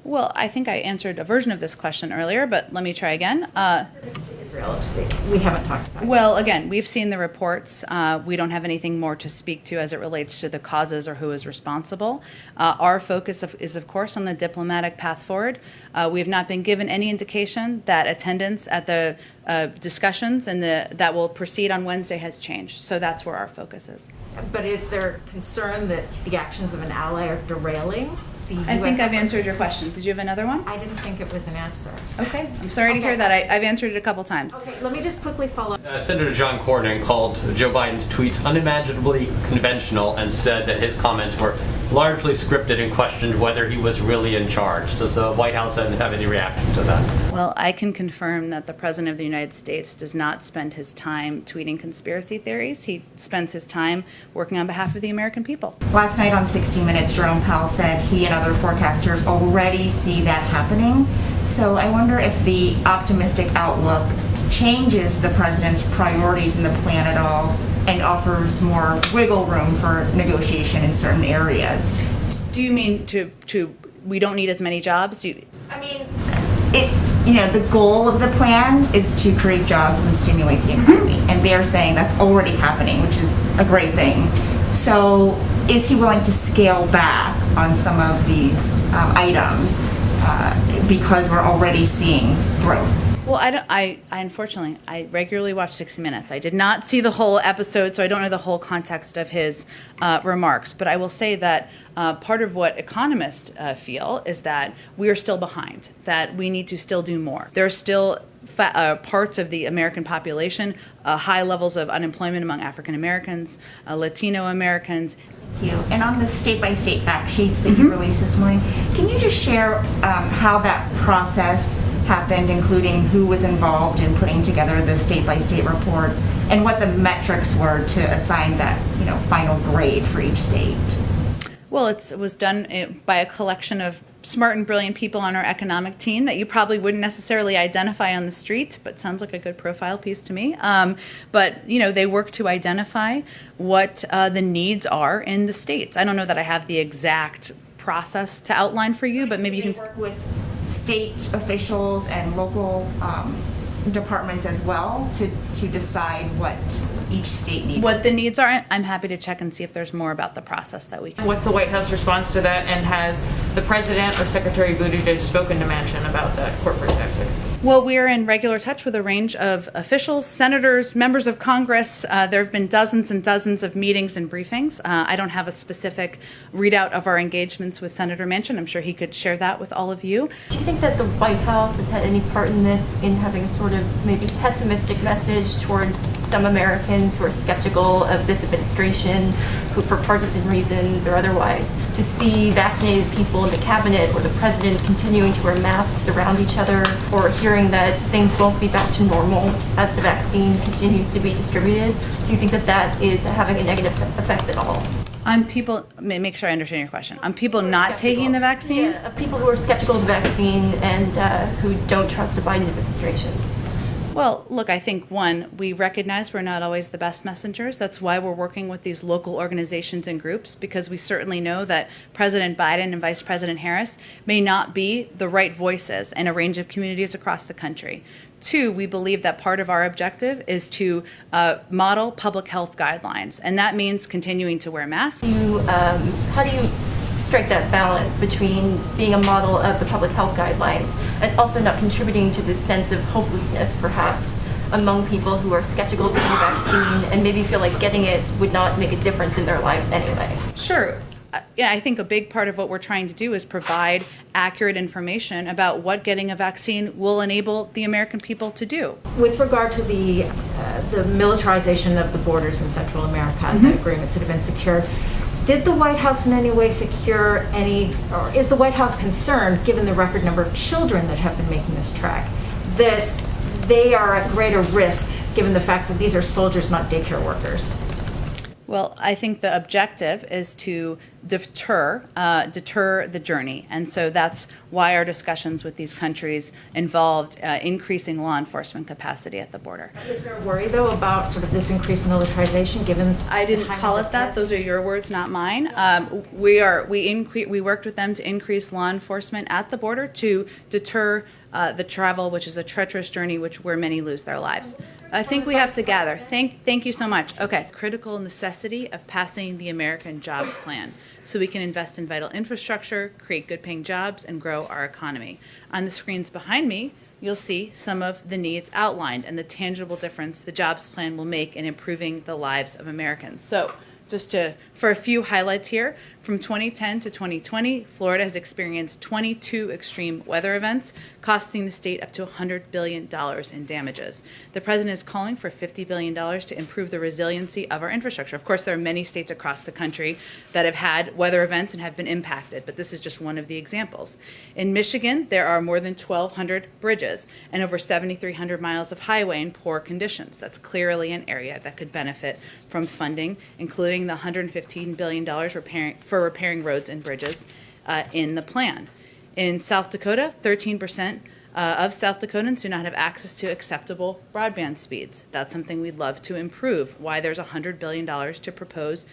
Well, I think I answered a version of this question earlier, but let me try again. We haven't talked about it. Well, again, we've seen the reports. We don't have anything more to speak to as it relates to the causes or who is responsible. Our focus is, of course, on the diplomatic path forward. We have not been given any indication that attendance at the discussions and that will proceed on Wednesday has changed. So that's where our focus is. But is there concern that the actions of an ally are derailing the U.S. I think I've efforts? answered your question. Did you have another one? I didn't think it was an answer. Okay. I'm sorry to Okay. hear that. I've answered it a couple times. Okay, let me just quickly follow up. Senator John Cornyn called Joe Biden's tweets unimaginably conventional and said that his comments were largely scripted and questioned whether he was really in charge. Does the White House have any reaction to that? Well, I can confirm that the President of the United States does not spend his time tweeting conspiracy theories. He spends his time working on behalf of the American people. Last night on 60 Minutes, Jerome Powell said he and other forecasters already see that happening. So I wonder if the optimistic outlook changes the president's priorities in the plan at all and offers more wiggle room for negotiation in certain areas. Do you mean to we don't need as many jobs? I mean, the goal of the plan is to create jobs and stimulate the economy, and they're saying that's already happening, which is a great thing. So is he willing to scale back on some of these items because we're already seeing growth? Well, I unfortunately, I regularly watch 60 Minutes. I did not see the whole episode, so I don't know the whole context of his remarks. But I will say that part of what economists feel is that we are still behind, that we need to still do more. There are still parts of the American population, high levels of unemployment among African Americans, Latino Americans. Thank you. And on the state-by-state fact sheets that you released this morning, can you just share how that process happened, including who was involved in putting together the state-by-state reports and what the metrics were to assign that final grade for each state? Well, it was done by a collection of smart and brilliant people on our economic team that you probably wouldn't necessarily identify on the street, but sounds like a good profile piece to me. But they work to identify what the needs are in the states. I don't know that I have the exact process to outline for you, but maybe you can work with state officials and local departments as well to decide what each state needs. What the needs are. I'm happy to check and see if there's more about the process that we can. What's the White House response to that, and has the President or Secretary Buttigieg spoken to Manchin about that corporate tax rate? Well, we are in regular touch with a range of officials, senators, members of Congress. There have been dozens and dozens of meetings and briefings. I don't have a specific readout of our engagements with Senator Manchin. I'm sure he could share that with all of you. Do you think that the White House has had any part in this, in having a sort of maybe pessimistic message towards some Americans who are skeptical of this administration, who for partisan reasons or otherwise, to see vaccinated people in the cabinet or the president continuing to wear masks around each other, or hearing that things won't be back to normal as the vaccine continues to be distributed? Do you think that that is having a negative effect at all? On people, make sure I understand your question. On people not taking the vaccine? Yeah, people who are skeptical of the vaccine and who don't trust the Biden administration. Well, look, I think, one, we recognize we're not always the best messengers. That's why we're working with these local organizations and groups, because we certainly know that President Biden and Vice President Harris may not be the right voices in a range of communities across the country. Two, we believe that part of our objective is to model public health guidelines, and that means continuing to wear masks. How do you strike that balance between being a model of the public health guidelines and also not contributing to this sense of hopelessness, perhaps, among people who are skeptical of the vaccine and maybe feel like getting it would not make a difference in their lives anyway? Sure. Yeah, I think a big part of what we're trying to do is provide accurate information about what getting a vaccine will enable the American people to do. With regard to the militarization of the borders in Central America and the agreements that have been secured, did the White House in any way secure any, or is the White House concerned, given the record number of children that have been making this trek, that they are at greater risk given the fact that these are soldiers, not daycare workers? Well, I think the objective is to deter the journey. And so that's why our discussions with these countries involved increasing law enforcement capacity at the border. Is there a worry, though, about sort of this increased militarization, given? I didn't call it that. Those are your words, not mine. We worked with them to increase law enforcement at the border to deter the travel, which is a treacherous journey, where many lose their lives. I think we have to gather. Thank you so much. Okay. Critical necessity of passing the American Jobs Plan so we can invest in vital infrastructure, create good-paying jobs, and grow our economy. On the screens behind me, you'll see some of the needs outlined and the tangible difference the jobs plan will make in improving the lives of Americans. So for a few highlights here, from 2010 to 2020, Florida has experienced 22 extreme weather events, costing the state up to $100 billion in damages. The president is calling for $50 billion to improve the resiliency of our infrastructure. Of course, there are many states across the country that have had weather events and have been impacted, but this is just one of the examples. In Michigan, there are more than 1,200 bridges and over 7,300 miles of highway in poor conditions. That's clearly an area that could benefit from funding, including the $115 billion for repairing roads and bridges in the plan. In South Dakota, 13% of South Dakotans do not have access to acceptable broadband speeds. That's something we'd love to improve. Why there's $100 billion to propose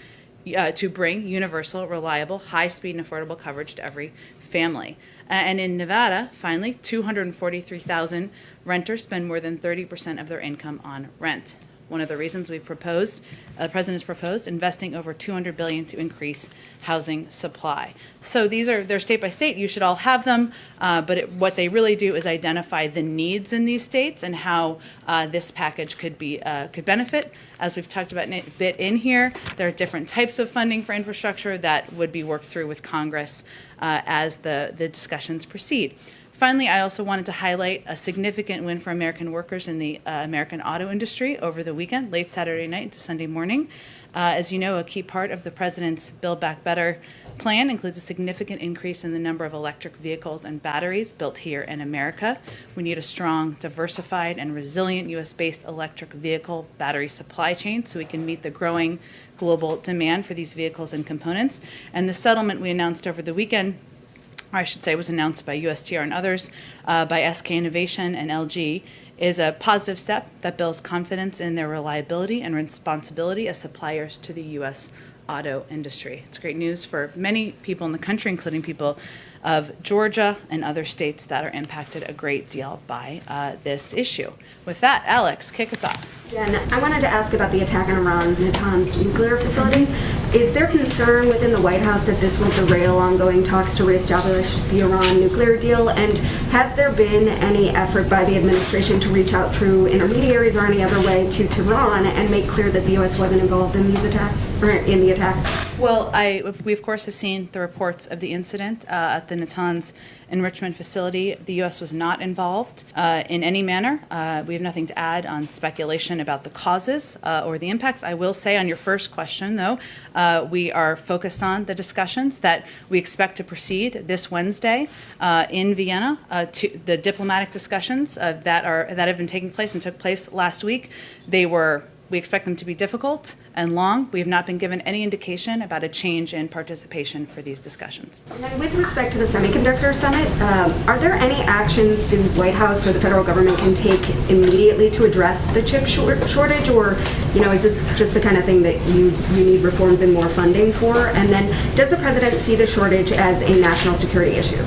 to bring universal, reliable, high-speed, and affordable coverage to every family. And in Nevada, finally, 243,000 renters spend more than 30% of their income on rent. One of the reasons the president has proposed investing over $200 billion to increase housing supply. So they're state by state. You should all have them, but what they really do is identify the needs in these states and how this package could benefit. As we've talked about a bit in here, there are different types of funding for infrastructure that would be worked through with Congress as the discussions proceed. Finally, I also wanted to highlight a significant win for American workers in the American auto industry over the weekend, late Saturday night into Sunday morning. As you know, a key part of the president's Build Back Better plan includes a significant increase in the number of electric vehicles and batteries built here in America. We need a strong, diversified, and resilient U.S.-based electric vehicle battery supply chain so we can meet the growing global demand for these vehicles and components. And the settlement we announced over the weekend, or I should say was announced by USTR and others, by SK Innovation and LG, is a positive step that builds confidence in their reliability and responsibility as suppliers to the U.S. auto industry. It's great news for many people in the country, including people of Georgia and other states that are impacted a great deal by this issue. With that, Alex, kick us off. Jen, I wanted to ask about the attack on Iran's Natanz nuclear facility. Is there concern within the White House that this will derail ongoing talks to reestablish the Iran nuclear deal? And has there been any effort by the administration to reach out through intermediaries or any other way to Tehran and make clear that the U.S. wasn't involved in these attacks, or in the attack? Well, we of course have seen the reports of the incident at the Natanz enrichment facility. The U.S. was not involved in any manner. We have nothing to add on speculation about the causes or the impacts. I will say on your first question, though, we are focused on the discussions that we expect to proceed this Wednesday in Vienna. To the diplomatic discussions that have been taking place and took place last week. We expect them to be difficult and long. We have not been given any indication about a change in participation for these discussions. And then with respect to the semiconductor summit, are there any actions the White House or the federal government can take immediately to address the chip shortage? Or, is this just the kind of thing that you need reforms and more funding for? And then does the president see the shortage as a national security issue?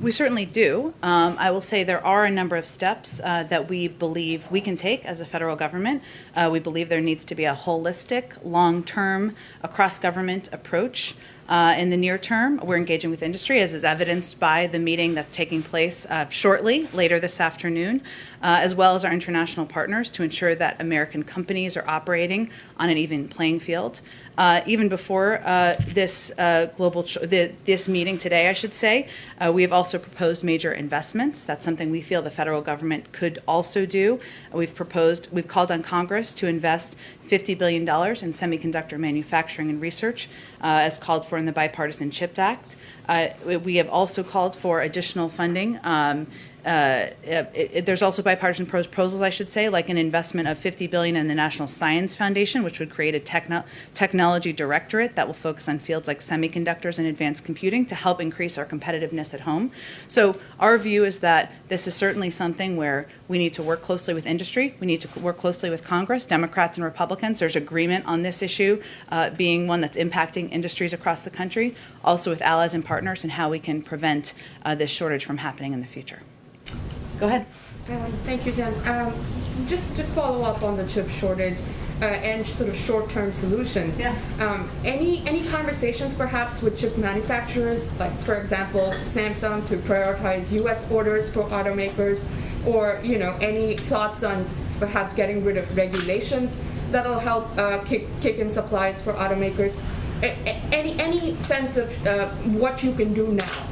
We certainly do. I will say there are a number of steps that we believe we can take as a federal government. We believe there needs to be a holistic, long-term, across-government approach. In the near term, we're engaging with industry, as is evidenced by the meeting that's taking place shortly, later this afternoon, as well as our international partners to ensure that American companies are operating on an even playing field. Even before this meeting today, I should say, we have also proposed major investments. That's something we feel the federal government could also do. We've called on Congress to invest $50 billion in semiconductor manufacturing and research, as called for in the Bipartisan CHIPS Act. We have also called for additional funding there's also bipartisan proposals, I should say, like an investment of $50 billion in the National Science Foundation, which would create a technology directorate that will focus on fields like semiconductors and advanced computing to help increase our competitiveness at home. So our view is that this is certainly something where we need to work closely with industry. We need to work closely with Congress, Democrats and Republicans. There's agreement on this issue being one that's impacting industries across the country, also with allies and partners, and how we can prevent this shortage from happening in the future. Go ahead. Thank you, Jen. Just to follow up on the chip shortage and sort of short-term solutions. Yeah. Any conversations perhaps with chip manufacturers, like for example, Samsung, to prioritize U.S. orders for automakers, or any thoughts on perhaps getting rid of regulations that'll help kick in supplies for automakers? Any sense of what you can do now?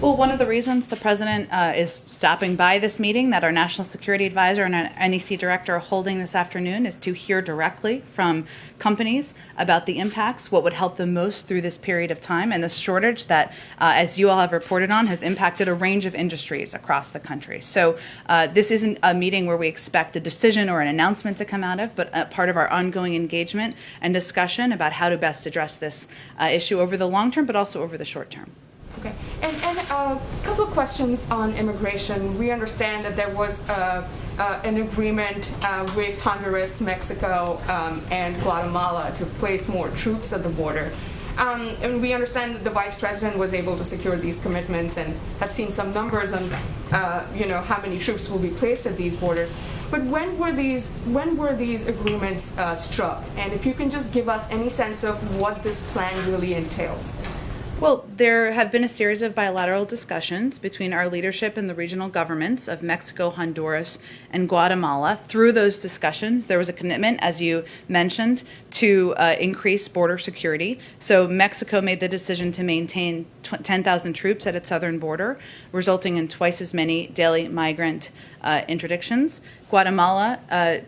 Well, one of the reasons the president is stopping by this meeting that our National Security Advisor and our NEC Director are holding this afternoon is to hear directly from companies about the impacts, what would help them most through this period of time, and the shortage that, as you all have reported on, has impacted a range of industries across the country. So this isn't a meeting where we expect a decision or an announcement to come out of, but part of our ongoing engagement and discussion about how to best address this issue over the long term, but also over the short term. Okay, and a couple of questions on immigration. We understand that there was an agreement with Honduras, Mexico, and Guatemala to place more troops at the border. And we understand that the Vice President was able to secure these commitments and have seen some numbers on, how many troops will be placed at these borders. But when were these agreements struck? And if you can just give us any sense of what this plan really entails. Well, there have been a series of bilateral discussions between our leadership and the regional governments of Mexico, Honduras, and Guatemala. Through those discussions, there was a commitment, as you mentioned, to increase border security. So Mexico made the decision to maintain 10,000 troops at its southern border, resulting in twice as many daily migrant interdictions. Guatemala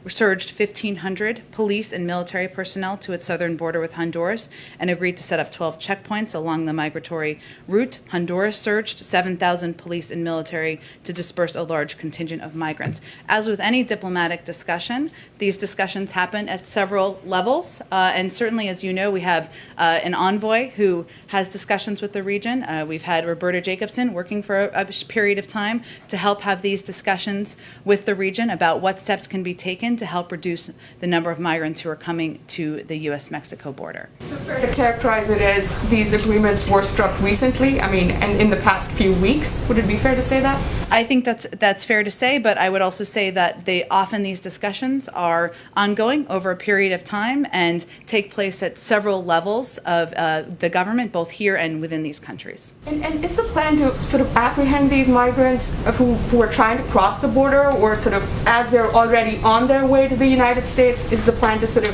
surged 1,500 police and military personnel to its southern border with Honduras and agreed to set up 12 checkpoints along the migratory route. Honduras surged 7,000 police and military to disperse a large contingent of migrants. As with any diplomatic discussion, these discussions happen at several levels. And certainly, as you know, we have an envoy who has discussions with the region. We've had Roberta Jacobson working for a period of time to help have these discussions with the region about what steps can be taken to help reduce the number of migrants who are coming to the U.S.-Mexico border. So fair to characterize it as these agreements were struck recently, and in the past few weeks? Would it be fair to say that? I think that's fair to say, but I would also say that often these discussions are ongoing over a period of time and take place at several levels of the government, both here and within these countries. And is the plan to sort of apprehend these migrants who are trying to cross the border, or sort of as they're already on their way to the United States, is the plan to sort of,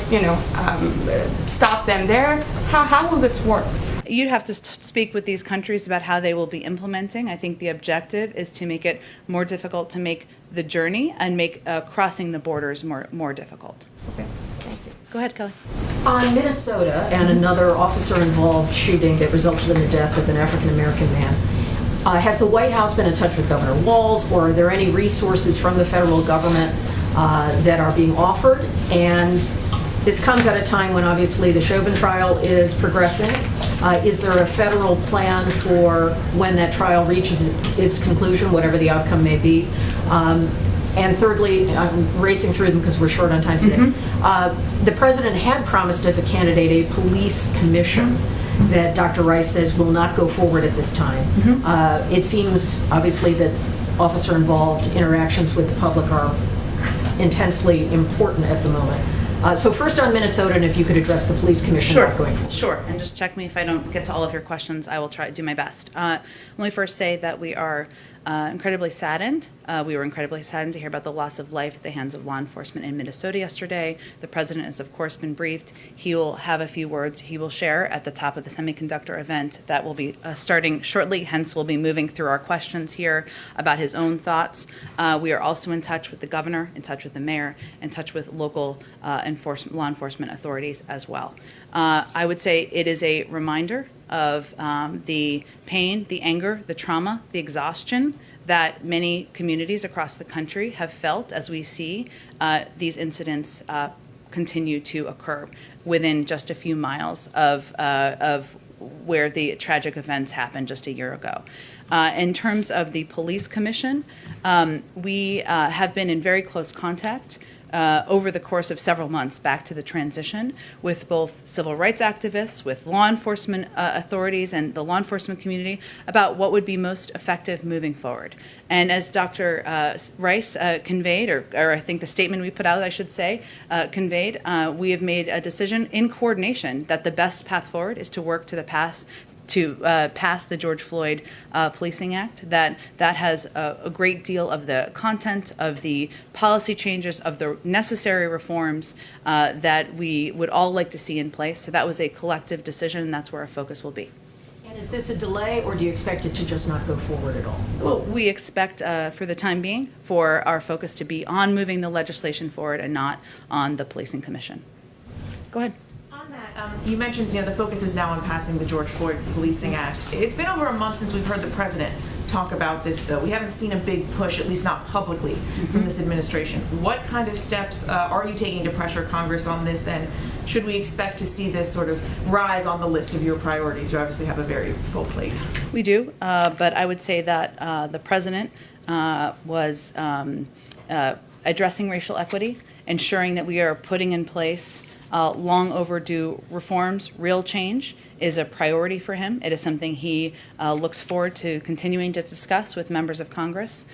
stop them there? How will this work? You'd have to speak with these countries about how they will be implementing. I think the objective is to make it more difficult to make the journey and make crossing the borders more difficult. Okay, thank you. Go ahead, Kelly. On Minnesota and another officer-involved shooting that resulted in the death of an African-American man, has the White House been in touch with Governor Walz, or are there any resources from the federal government that are being offered? And this comes at a time when obviously the Chauvin trial is progressing. Is there a federal plan for when that trial reaches its conclusion, whatever the outcome may be? And thirdly, I'm racing through them because we're short on time today. The president had promised as a candidate a police commission that Dr. Rice says will not go forward at this time. It seems obviously that officer-involved interactions with the public are intensely important at the moment. So first on Minnesota, and if you could address the police commission going forward. Sure, and just check me if I don't get to all of your questions. I will try to do my best. Let me first say that we are incredibly saddened. We were incredibly saddened to hear about the loss of life at the hands of law enforcement in Minnesota yesterday. The president has, of course, been briefed. He will have a few words he will share at the top of the semiconductor event that will be starting shortly. Hence, we'll be moving through our questions here about his own thoughts. We are also in touch with the governor, in touch with the mayor, in touch with local law enforcement authorities as well. I would say it is a reminder of the pain, the anger, the trauma, the exhaustion that many communities across the country have felt as we see these incidents continue to occur within just a few miles of where the tragic events happened just a year ago. In terms of the police commission, we have been in very close contact over the course of several months back to the transition with both civil rights activists, with law enforcement authorities and the law enforcement community about what would be most effective moving forward. And as Dr. Rice conveyed, or I think the statement we put out, I should say, conveyed, we have made a decision in coordination that the best path forward is to work to pass the George Floyd Policing Act, that has a great deal of the content, of the policy changes, of the necessary reforms that we would all like to see in place. So that was a collective decision, and that's where our focus will be. And is this a delay, or do you expect it to just not go forward at all? Well, we expect, for the time being, for our focus to be on moving the legislation forward and not on the Policing Commission. Go ahead. You mentioned, the focus is now on passing the George Floyd Policing Act. It's been over a month since we've heard the president talk about this, though. We haven't seen a big push, at least not publicly, from this administration. What kind of steps are you taking to pressure Congress on this, and should we expect to see this sort of rise on the list of your priorities? You obviously have a very full plate. We do, but I would say that the president was addressing racial equity, ensuring that we are putting in place long overdue reforms. Real change is a priority for him. It is something he looks forward to continuing to discuss with members of Congress.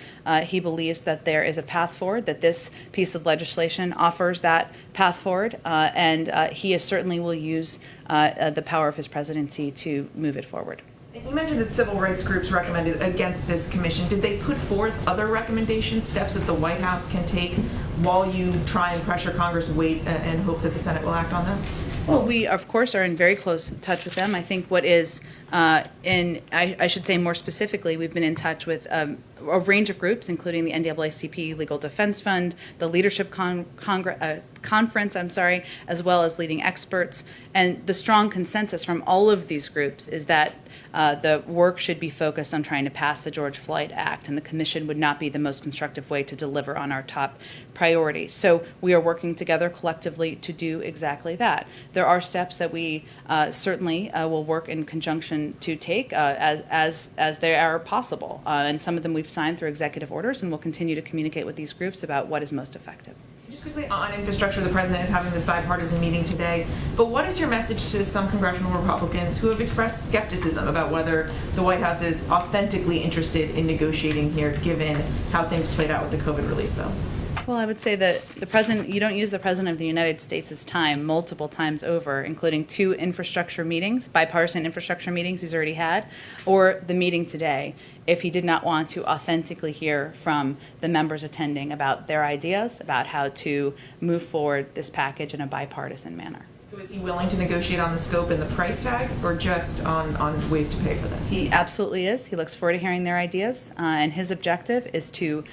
He believes that there is a path forward, that this piece of legislation offers that path forward, and he certainly will use the power of his presidency to move it forward. You mentioned that civil rights groups recommended against this commission. Did they put forth other recommendations, steps that the White House can take while you try and pressure Congress, wait and hope that the Senate will act on them? Well, we, of course, are in very close touch with them. I think what is, I should say more specifically, we've been in touch with a range of groups, including the NAACP Legal Defense Fund, the Leadership Conference, as well as leading experts. And the strong consensus from all of these groups is that the work should be focused on trying to pass the George Floyd Act, and the commission would not be the most constructive way to deliver on our top priorities. So we are working together collectively to do exactly that. There are steps that we certainly will work in conjunction to take as they are possible, and some of them we've signed through executive orders, and we'll continue to communicate with these groups about what is most effective. Just quickly on infrastructure, the president is having this bipartisan meeting today, but what is your message to some congressional Republicans who have expressed skepticism about whether the White House is authentically interested in negotiating here, given how things played out with the COVID relief bill? Well, I would say that the president, you don't use the president of the United States' time multiple times over, including 2 infrastructure meetings, bipartisan infrastructure meetings he's already had, or the meeting today, if he did not want to authentically hear from the members attending about their ideas about how to move forward this package in a bipartisan manner. So is he willing to negotiate on the scope and the price tag, or just on ways to pay for this? He absolutely is. He looks forward to hearing their ideas, and his objective is to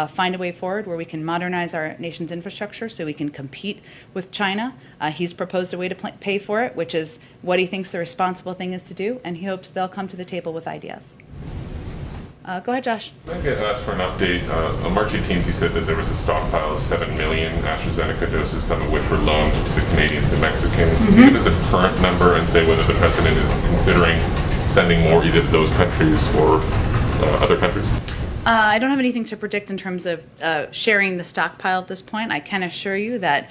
find a way forward where we can modernize our nation's infrastructure so we can compete with China. He's proposed a way to pay for it, which is what he thinks the responsible thing is to do, and he hopes they'll come to the table with ideas. Go ahead, Josh. I get asked for an update. On March 18th, you said that there was a stockpile of 7 million AstraZeneca doses, some of which were loaned to the Canadians and Mexicans. Can you give us a current number and say whether the president is considering sending more either to those countries or other countries? I don't have anything to predict in terms of sharing the stockpile at this point. I can assure you that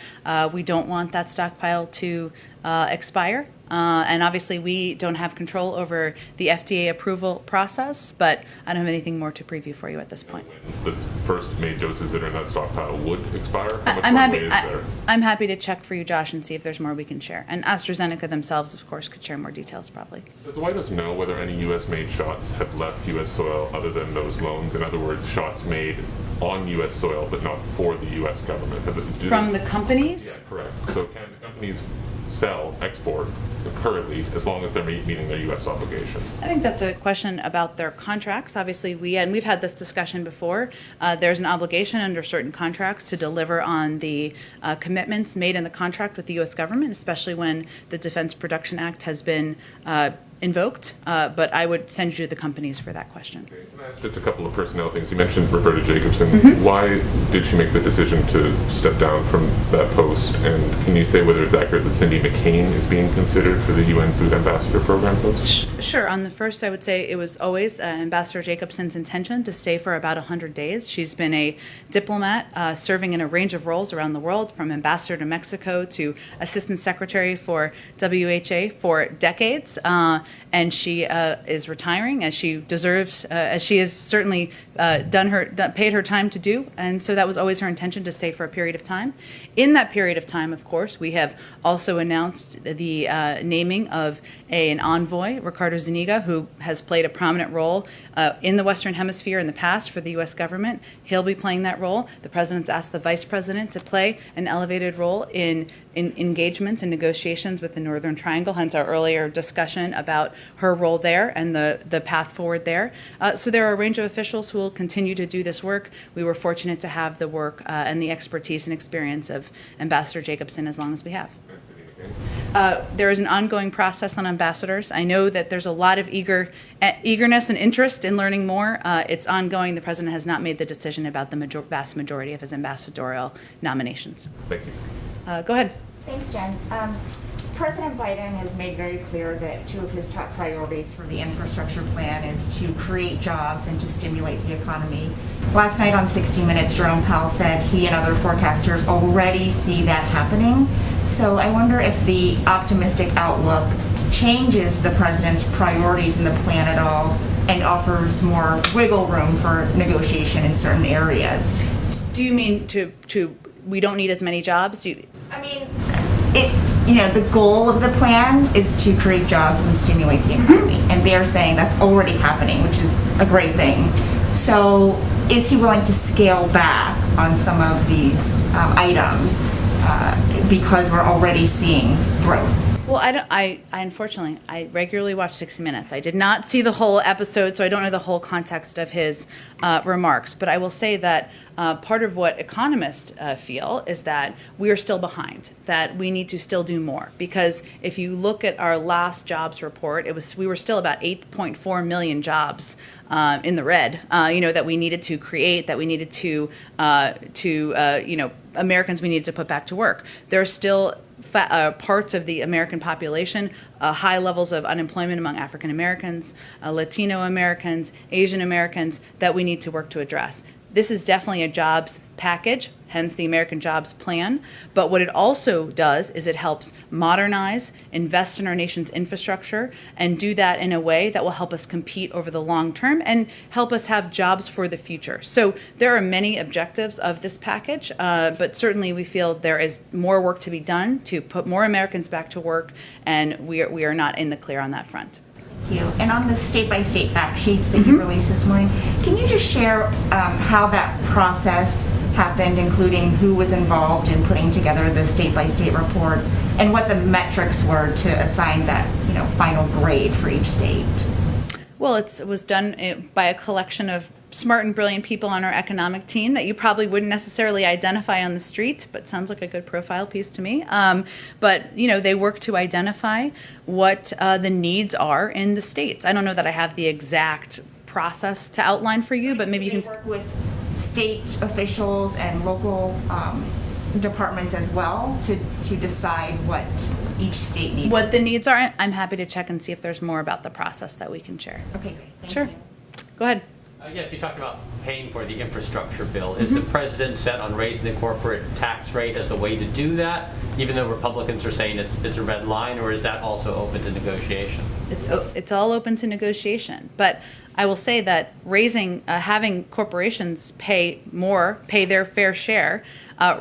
we don't want that stockpile to expire. And obviously, we don't have control over the FDA approval process, but I don't have anything more to preview for you at this point. When the first made doses that are in that stockpile would expire? How much I'm runway is happy. there? I'm happy to check for you, Josh, and see if there's more we can share. And AstraZeneca themselves, of course, could share more details probably. Does the White House know whether any U.S.-made shots have left U.S. soil other than those loans? In other words, shots made on U.S. soil but not for the U.S. government? From the companies? Yeah, correct. So can the companies sell, export currently, as long as they're meeting their U.S. obligations? I think that's a question about their contracts. Obviously, we've had this discussion before. There's an obligation under certain contracts to deliver on the commitments made in the contract with the U.S. government, especially when the Defense Production Act has been invoked. But I would send you to the companies for that question. Okay. Can I ask just a couple of personnel things? You mentioned Roberta Jacobson. Why did she make the decision to step down from that post? And can you say whether it's accurate that Cindy McCain is being considered for the UN Food Ambassador Program post? Sure. On the first, I would say it was always Ambassador Jacobson's intention to stay for about 100 days. She's been a diplomat serving in a range of roles around the world, from ambassador to Mexico to assistant secretary for WHA for decades. And she is retiring, as she deserves, as she has certainly paid her time to do. And so that was always her intention, to stay for a period of time. In that period of time, of course, we have also announced the naming of an envoy, Ricardo Zuniga, who has played a prominent role in the Western Hemisphere in the past for the U.S. government. He'll be playing that role. The president's asked the vice president to play an elevated role in engagements and negotiations with the Northern Triangle, hence our earlier discussion about her role there and the path forward there. So there are a range of officials who will continue to do this work. We were fortunate to have the work and the expertise and experience of Ambassador Jacobson as long as we have. There is an ongoing process on ambassadors. I know that there's a lot of eagerness and interest in learning more. It's ongoing. The president has not made the decision about the vast majority of his ambassadorial nominations. Thank you. Go ahead. Thanks, Jen. President Biden has made very clear that two of his top priorities for the infrastructure plan is to create jobs and to stimulate the economy. Last night on 60 Minutes, Jerome Powell said he and other forecasters already see that happening. So I wonder if the optimistic outlook changes the president's priorities in the plan at all and offers more wiggle room for negotiation in certain areas. Do you mean we don't need as many jobs? I mean, the goal of the plan is to create jobs and stimulate the economy. And they're saying that's already happening, which is a great thing. So is he willing to scale back on some of these items because we're already seeing growth? Well, I unfortunately, I regularly watch 60 Minutes. I did not see the whole episode, so I don't know the whole context of his remarks. But I will say that part of what economists feel is that we are still behind, that we need to still do more. Because if you look at our last jobs report, we were still about 8.4 million jobs in the red, that we needed to create, that we needed to Americans we needed to put back to work. There are still parts of the American population, high levels of unemployment among African Americans, Latino Americans, Asian Americans, that we need to work to address. This is definitely a jobs package, hence the American Jobs Plan. But what it also does is it helps modernize, invest in our nation's infrastructure, and do that in a way that will help us compete over the long term and help us have jobs for the future. So there are many objectives of this package, but certainly we feel there is more work to be done to put more Americans back to work, and we are not in the clear on that front. Thank you. And on the state-by-state fact sheets that you released this morning, can you just share how that process happened, including who was involved in putting together the state-by-state reports and what the metrics were to assign that, final grade for each state? Well, it was done by a collection of smart and brilliant people on our economic team that you probably wouldn't necessarily identify on the street, but sounds like a good profile piece to me. But they work to identify what the needs are in the states. I don't know that I have the exact process to outline for you, but maybe you can work with state officials and local departments as well to decide what each state needs. What the needs are. I'm happy to check and see if there's more about the process that we can share. Okay, great. Thank Sure. you. Go ahead. Yes, you talked about paying for the infrastructure bill. Is the president set on raising the corporate tax rate as the way to do that, even though Republicans are saying it's a red line, or is that also open to negotiation? It's all open to negotiation, but I will say that having corporations pay their fair share,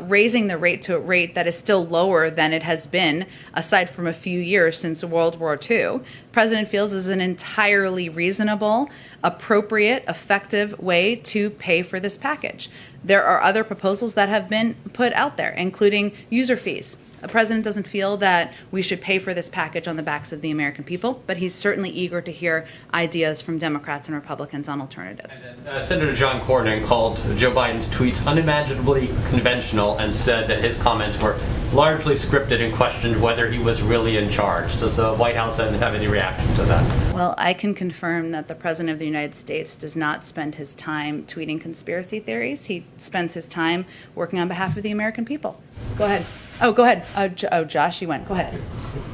raising the rate to a rate that is still lower than it has been, aside from a few years since World War II, the president feels is an entirely reasonable, appropriate, effective way to pay for this package. There are other proposals that have been put out there, including user fees. The president doesn't feel that we should pay for this package on the backs of the American people, but he's certainly eager to hear ideas from Democrats and Republicans on alternatives. Senator John Cornyn called Joe Biden's tweets unimaginably conventional and said that his comments were largely scripted and questioned whether he was really in charge. Does the White House have any reaction to that? Well, I can confirm that the President of the United States does not spend his time tweeting conspiracy theories. He spends his time working on behalf of the American people. Go ahead. Oh, go ahead. Josh, you went. Go ahead.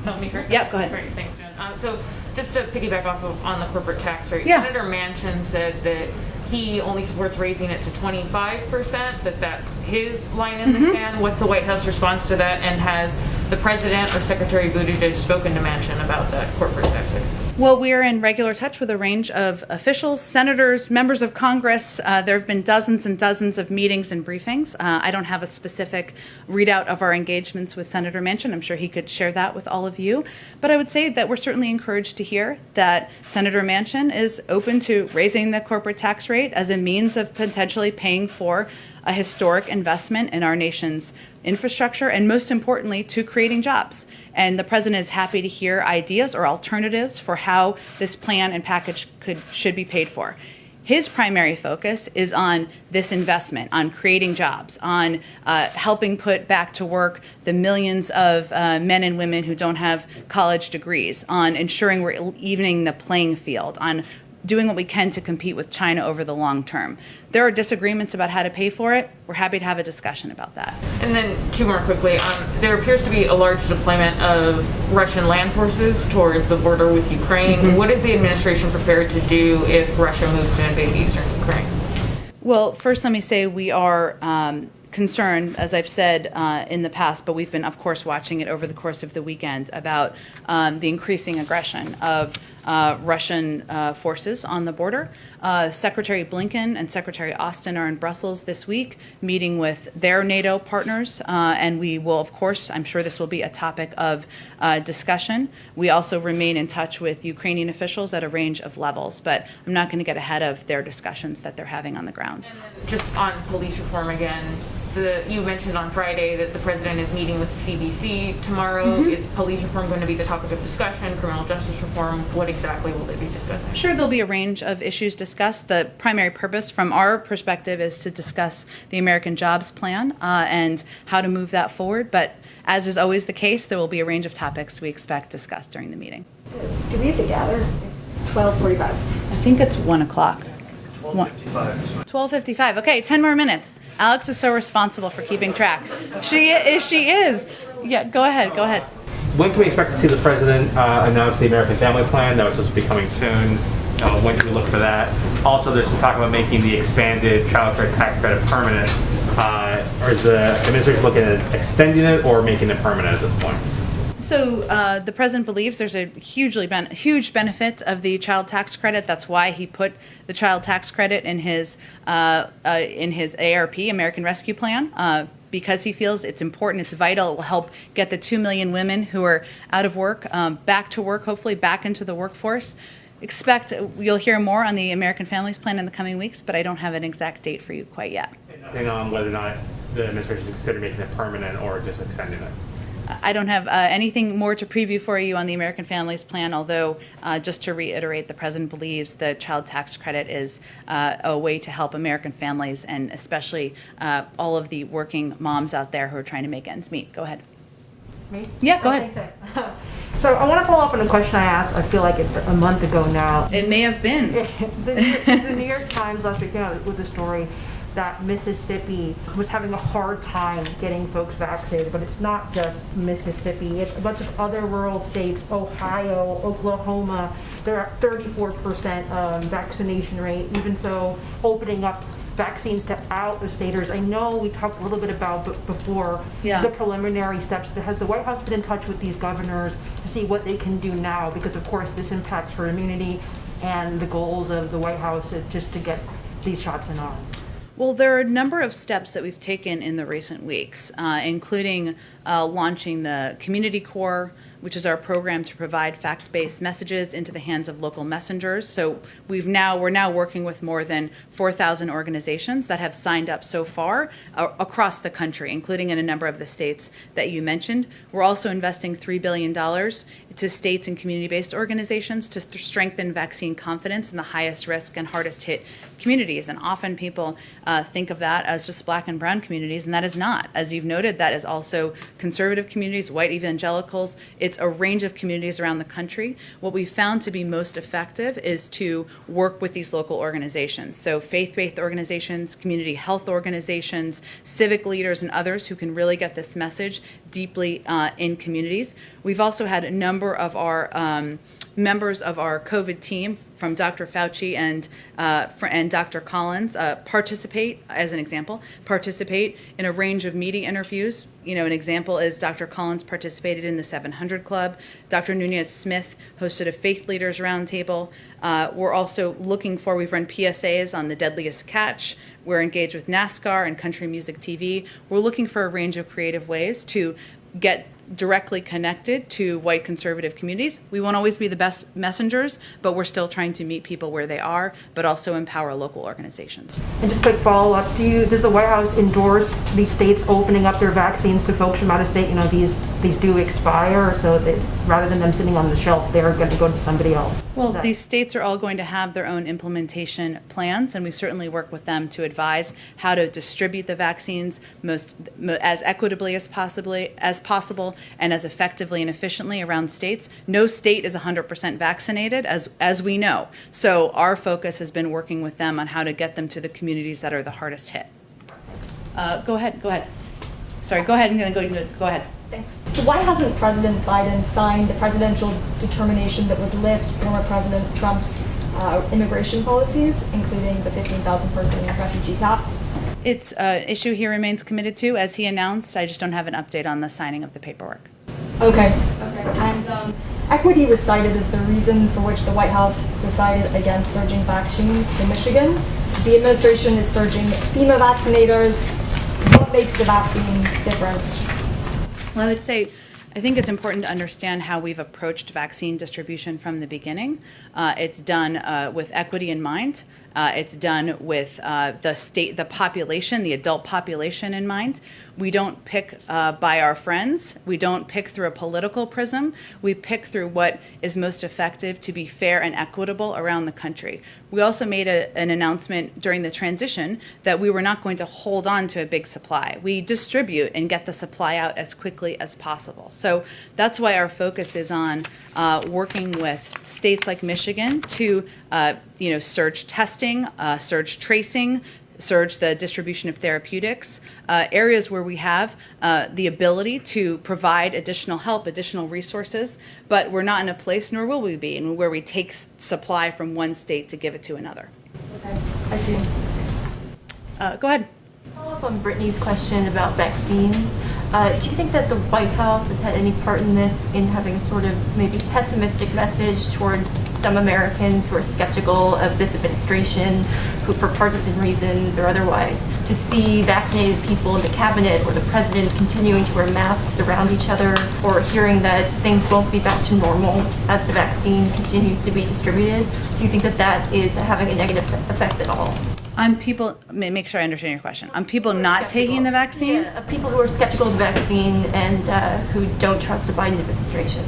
Help me first? Yep, go ahead. Great, thanks, Jen. So just to piggyback off of on the corporate tax rate, Yeah. Senator Manchin said that he only supports raising it to 25%, that that's his line in the sand. What's the White House response to that? And has the President or Secretary Buttigieg spoken to Manchin about that corporate tax rate? Well, we are in regular touch with a range of officials, senators, members of Congress. There have been dozens and dozens of meetings and briefings. I don't have a specific readout of our engagements with Senator Manchin. I'm sure he could share that with all of you. But I would say that we're certainly encouraged to hear that Senator Manchin is open to raising the corporate tax rate as a means of potentially paying for a historic investment in our nation's infrastructure, and most importantly, to creating jobs. And the president is happy to hear ideas or alternatives for how this plan and package should be paid for. His primary focus is on this investment, on creating jobs, on helping put back to work the millions of men and women who don't have college degrees, on ensuring we're evening the playing field, on doing what we can to compete with China over the long term. There are disagreements about how to pay for it. We're happy to have a discussion about that. And then two more quickly. There appears to be a large deployment of Russian land forces towards the border with Ukraine. What is the administration prepared to do if Russia moves to invade eastern Ukraine? Well, first let me say we are concerned, as I've said in the past, but we've been, of course, watching it over the course of the weekend about the increasing aggression of Russian forces on the border. Secretary Blinken and Secretary Austin are in Brussels this week meeting with their NATO partners, and we will, of course, I'm sure this will be a topic of discussion. We also remain in touch with Ukrainian officials at a range of levels, but I'm not going to get ahead of their discussions that they're having on the ground. And then just on police reform again, you mentioned on Friday that the president is meeting with CBC tomorrow. Is police reform going to be the topic of discussion? Criminal justice reform? What exactly will they be discussing? Sure, there'll be a range of issues discussed. The primary purpose from our perspective is to discuss the American Jobs Plan and how to move that forward. But as is always the case, there will be a range of topics we expect discussed during the meeting. Do we have to gather? It's 12:45. I think it's 1 o'clock. 12:55. Okay, 10 more minutes. Alex is so responsible for keeping track. She is. Yeah, go ahead. When can we expect to see the president announce the American Family Plan? That was supposed to be coming soon. When can we look for that? Also, there's some talk about making the expanded child care tax credit permanent. Or is the administration looking at extending it or making it permanent at this point? So the president believes there's a huge benefit of the child tax credit. That's why he put the child tax credit in his ARP, American Rescue Plan, because he feels it's important, it's vital. It will help get the 2 million women who are out of work back to work, hopefully back into the workforce. Expect you'll hear more on the American Families Plan in the coming weeks, but I don't have an exact date for you quite yet. Nothing on whether or not the administration is considering making it permanent or just extending it. I don't have anything more to preview for you on the American Families Plan, although just to reiterate, the president believes the child tax credit is a way to help American families and especially all of the working moms out there who are trying to make ends meet. Go ahead. Me? Yeah, go ahead. So I want to follow up on a question I asked, I feel like it's a month ago now. It may have been. The New York Times last week came out with a story that Mississippi was having a hard time getting folks vaccinated, but it's not just Mississippi, it's a bunch of other rural states, Ohio, Oklahoma, they're at 34% vaccination rate, even so opening up vaccines to out-of-staters. I know we talked a little bit about before the preliminary steps, but has the White House been in touch with these governors to see what they can do now? Because of course this impacts herd immunity and the goals of the White House just to get these shots in arm. Well, there are a number of steps that we've taken in the recent weeks, including launching the Community Corps, which is our program to provide fact-based messages into the hands of local messengers. So we're now working with more than 4,000 organizations that have signed up so far across the country, including in a number of the states that you mentioned. We're also investing $3 billion to states and community-based organizations to strengthen vaccine confidence in the highest risk and hardest hit communities. And often people think of that as just Black and brown communities, and that is not. As you've noted, that is also conservative communities, white evangelicals. It's a range of communities around the country. What we found to be most effective is to work with these local organizations. So faith-based organizations, community health organizations, civic leaders, and others who can really get this message deeply in communities. We've also had a number of our members of our COVID team, from Dr. Fauci and Dr. Collins, participate in a range of media interviews. You know, an example is Dr. Collins participated in the 700 Club. Dr. Nunez-Smith hosted a faith leaders roundtable. We're also we've run PSAs on the deadliest catch. We're engaged with NASCAR and country music TV. We're looking for a range of creative ways to get directly connected to white conservative communities. We won't always be the best messengers, but we're still trying to meet people where they are, but also empower local organizations. And just a quick follow-up, does the White House endorse these states opening up their vaccines to folks from out of state? You know, these do expire, so that rather than them sitting on the shelf, they're going to go to somebody else. Well, these states are all going to have their own implementation plans, and we certainly work with them to advise how to distribute the vaccines as equitably as possible and as effectively and efficiently around states. No state is 100% vaccinated, as we know. So our focus has been working with them on how to get them to the communities that are the hardest hit. Go ahead. Sorry, go ahead. Go ahead. Thanks. So why hasn't President Biden signed the presidential determination that would lift former President Trump's immigration policies, including the 15,000 person refugee cap? It's an issue he remains committed to, as he announced. I just don't have an update on the signing of the paperwork. Okay. And equity was cited as the reason for which the White House decided against surging vaccines in Michigan. The administration is surging FEMA vaccinators. What makes the vaccine different? Well, I would say, I think it's important to understand how we've approached vaccine distribution from the beginning. It's done with equity in mind. It's done with the population, the adult population in mind. We don't pick by our friends. We don't pick through a political prism. We pick through what is most effective to be fair and equitable around the country. We also made an announcement during the transition that we were not going to hold on to a big supply. We distribute and get the supply out as quickly as possible. So that's why our focus is on working with states like Michigan to surge testing, surge tracing, surge the distribution of therapeutics, areas where we have the ability to provide additional help, additional resources, but we're not in a place, nor will we be, where we take supply from one state to give it to another. Okay, I see. Go ahead. Follow up on Brittany's question about vaccines. Do you think that the White House has had any part in this, in having a sort of maybe pessimistic message towards some Americans who are skeptical of this administration, who for partisan reasons or otherwise, to see vaccinated people in the cabinet or the president continuing to wear masks around each other, or hearing that things won't be back to normal as the vaccine continues to be distributed? Do you think that that is having a negative effect at all? On people, make sure I understand your question. On people not taking the vaccine? Yeah, people who are skeptical of the vaccine and who don't trust the Biden administration.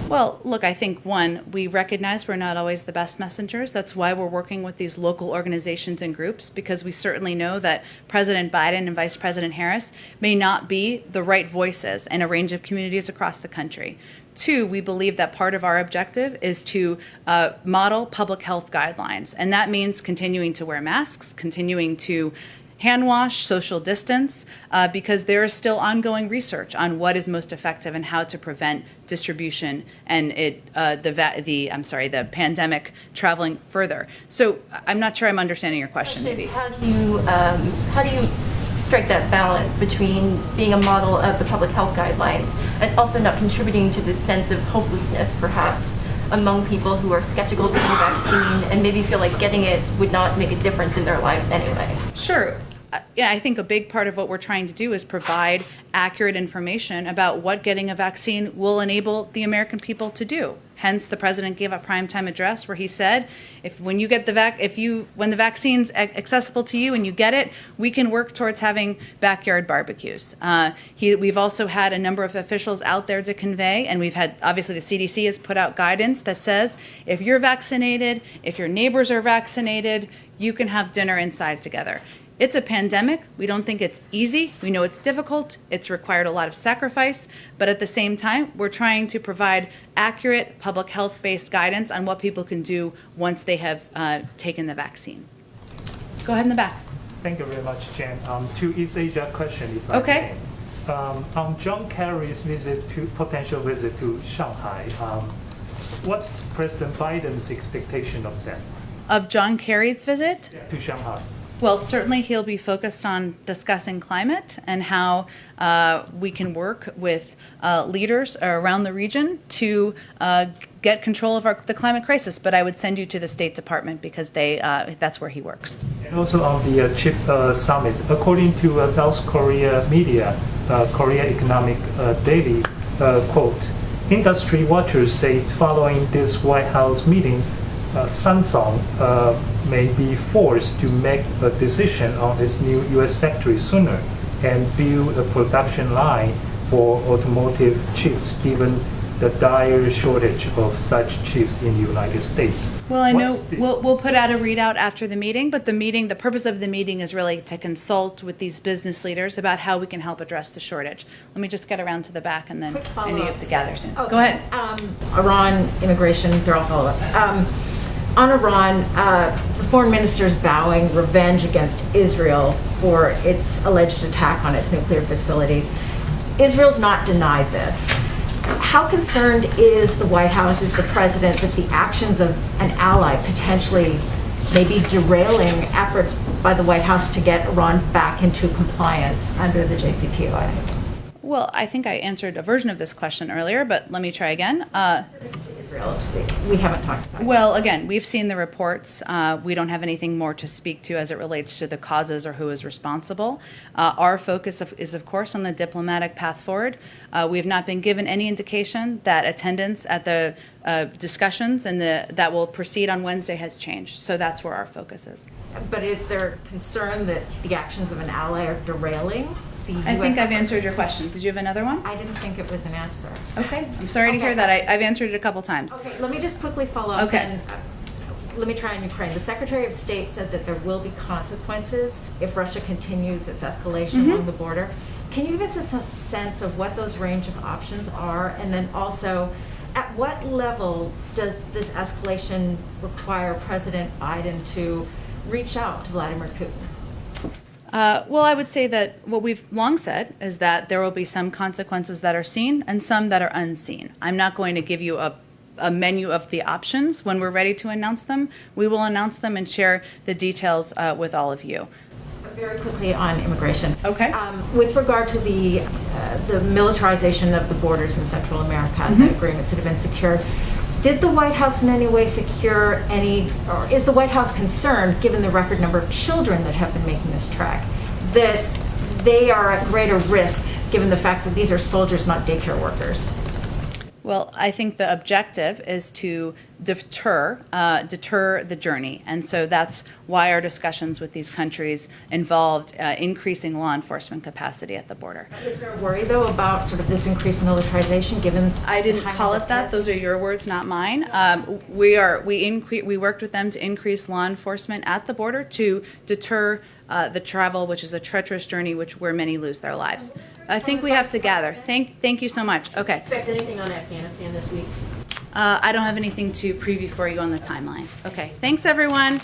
Well, look, I think, one, we recognize we're not always the best messengers. That's why we're working with these local organizations and groups, because we certainly know that President Biden and Vice President Harris may not be the right voices in a range of communities across the country. Two, we believe that part of our objective is to model public health guidelines, and that means continuing to wear masks, continuing to hand wash, social distance, because there is still ongoing research on what is most effective and how to prevent distribution and the pandemic traveling further. So I'm not sure I'm understanding your question. Maybe. How do you strike that balance between being a model of the public health guidelines and also not contributing to this sense of hopelessness, perhaps, among people who are skeptical of the vaccine and maybe feel like getting it would not make a difference in their lives anyway? Sure. yeah, I think a big part of what we're trying to do is provide accurate information about what getting a vaccine will enable the American people to do. Hence, the president gave a primetime address where he said, when the vaccine's accessible to you and you get it, we can work towards having backyard barbecues. We've also had a number of officials out there to convey, and we've had, obviously the CDC has put out guidance that says, if you're vaccinated, if your neighbors are vaccinated, you can have dinner inside together. It's a pandemic. We don't think it's easy. We know it's difficult. It's required a lot of sacrifice. But at the same time, we're trying to provide accurate public health-based guidance on what people can do once they have taken the vaccine. Go ahead in the back. Thank you very much, Jen. To East Asia question, if I Okay. may. On John Kerry's potential visit to Shanghai, what's President Biden's expectation of that? Of John Kerry's visit? To Shanghai. Well, certainly he'll be focused on discussing climate and how we can work with leaders around the region to get control of the climate crisis. But I would send you to the State Department because that's where he works. And also on the CHIP summit, according to South Korea media, Korea Economic Daily, quote, industry watchers say following this White House meeting, Samsung may be forced to make a decision on its new U.S. factory sooner and build a production line for automotive chips, given the dire shortage of such chips in the United States. Well, I know we'll put out a readout after the meeting, but the purpose of the meeting is really to consult with these business leaders about how we can help address the shortage. Let me just get around to the back, and then I know you have to gather soon. Okay. Go ahead. Iran, immigration, they're all follow-ups. On Iran, the foreign minister is vowing revenge against Israel for its alleged attack on its nuclear facilities. Israel's not denied this. How concerned is the White House, is the president, that the actions of an ally potentially maybe derailing efforts by the White House to get Iran back into compliance under the JCPOA? Well, I think I answered a version of this question earlier, but let me try again. We haven't talked about it. Well, again, we've seen the reports. We don't have anything more to speak to as it relates to the causes or who is responsible. Our focus is, of course, on the diplomatic path forward. We have not been given any indication that attendance at the discussions and that will proceed on Wednesday has changed. So that's where our focus is. But is there concern that the actions of an ally are derailing the U.S. I think I've efforts? answered your question. Did you have another one? I didn't think it was an answer. Okay. I'm sorry to hear that. I've answered it a couple times. Okay, let me just quickly follow up. Okay. And, let me try on Ukraine. The Secretary of State said that there will be consequences if Russia continues its escalation along the border. Can you give us a sense of what those range of options are? And then also, at what level does this escalation require President Biden to reach out to Vladimir Putin? Well, I would say that what we've long said is that there will be some consequences that are seen and some that are unseen. I'm not going to give you a menu of the options. When we're ready to announce them, we will announce them and share the details with all of you. Very quickly on immigration. Okay. With regard to the militarization of the borders in Central America, the agreements that have been secured, did the White House in any way secure any, or is the White House concerned, given the record number of children that have been making this trek, that they are at greater risk given the fact that these are soldiers, not daycare workers? Well, I think the objective is to deter the journey. And so that's why our discussions with these countries involved increasing law enforcement capacity at the border. Is there a worry, though, about sort of this increased militarization given? I didn't call it that. Those are your words, not mine. We worked with them to increase law enforcement at the border to deter the travel, which is a treacherous journey where many lose their lives. I think we have to gather. Thank you so much. Okay. Expect anything on Afghanistan this week? I don't have anything to preview for you on the timeline. Okay. Thanks, everyone.